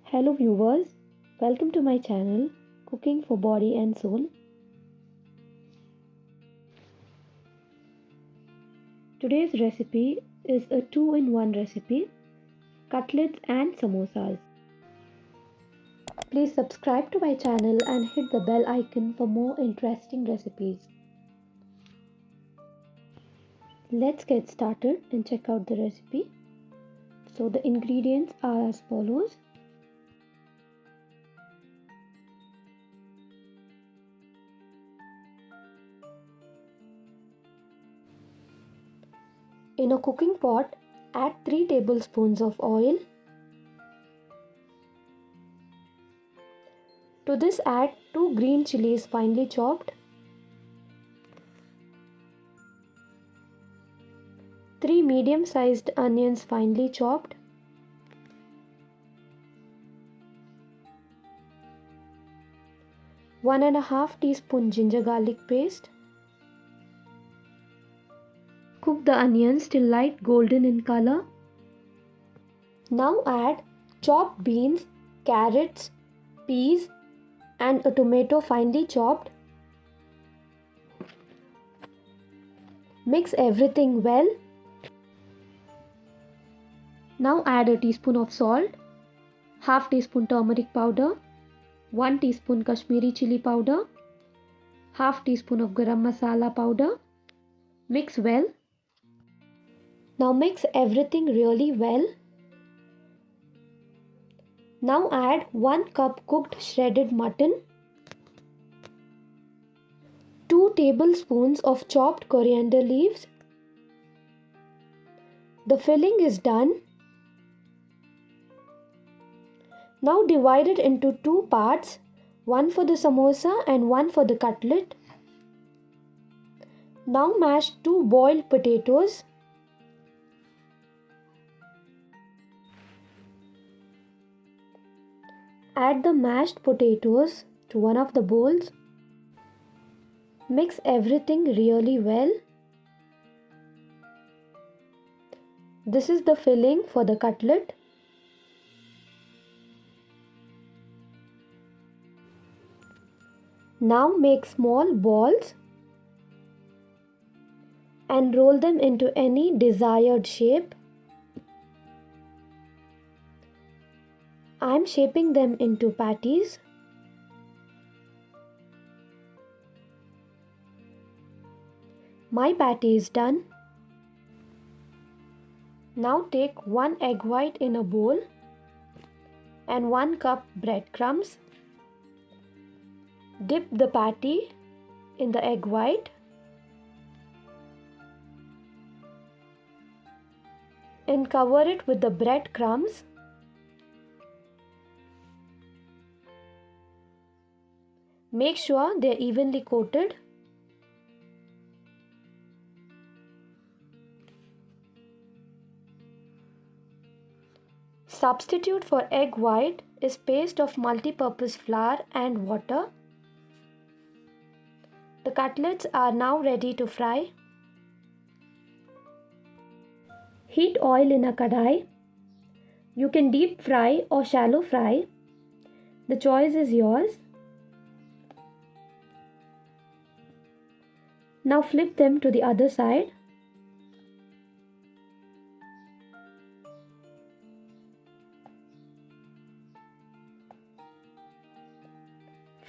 Hello viewers, welcome to my channel Cooking for Body and Soul. Today's recipe is a 2-in-1 recipe, cutlets and samosas. Please subscribe to my channel and hit the bell icon for more interesting recipes. Let's get started and check out the recipe. So the ingredients are as follows. In a cooking pot, add 3 tablespoons of oil. To this add 2 green chillies finely chopped, 3 medium-sized onions finely chopped, 1½ teaspoon ginger garlic paste. Cook the onions till light golden in color. Now add chopped beans, carrots, peas and a tomato finely chopped. Mix everything well. Now add a teaspoon of salt, ½ teaspoon turmeric powder, 1 teaspoon Kashmiri Chilly powder, ½ teaspoon of Garam masala powder. Mix well. Now mix everything really well. Now add 1 cup cooked shredded mutton, 2 tablespoons of chopped coriander leaves. The filling is done. Now divide it into 2 parts, one for the samosa and one for the cutlet. Now mash 2 boiled potatoes. Add the mashed potatoes to one of the bowls. Mix everything really well. This is the filling for the cutlet. Now make small balls and roll them into any desired shape. I am shaping them into patties. My patty is done. Now take 1 egg white in a bowl and 1 cup breadcrumbs. Dip the patty in the egg white and cover it with the breadcrumbs. Make sure they are evenly coated. Substitute for egg white is paste of multi-purpose flour and water. The cutlets are now ready to fry. Heat oil in a kadai. You can deep fry or shallow fry. The choice is yours. Now flip them to the other side.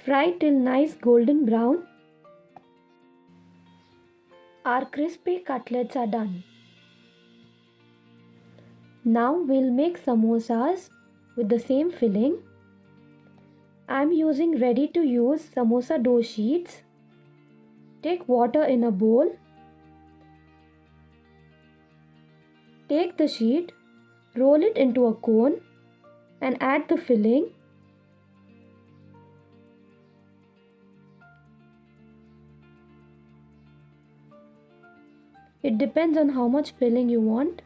Fry till nice golden brown. Our crispy cutlets are done. Now we'll make samosas with the same filling. I am using ready to use samosa dough sheets. Take water in a bowl. Take the sheet, roll it into a cone and add the filling. It depends on how much filling you want.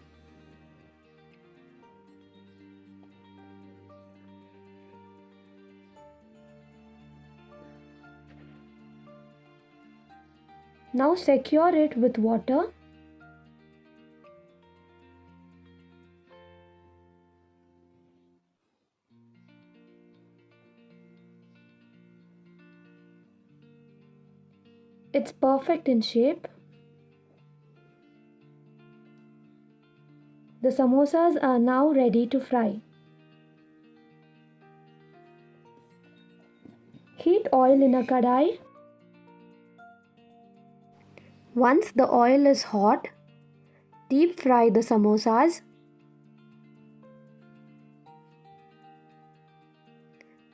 Now secure it with water. It's perfect in shape. The samosas are now ready to fry. Heat oil in a kadai. Once the oil is hot, deep fry the samosas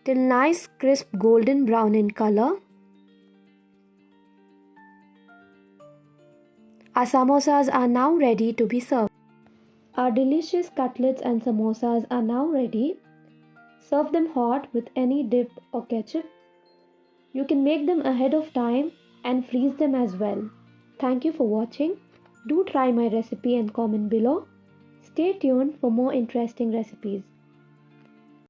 till nice crisp golden brown in color. Our samosas are now ready to be served. Our delicious cutlets and samosas are now ready. Serve them hot with any dip or ketchup. You can make them ahead of time and freeze them as well. Thank you for watching. Do try my recipe and comment below. Stay tuned for more interesting recipes.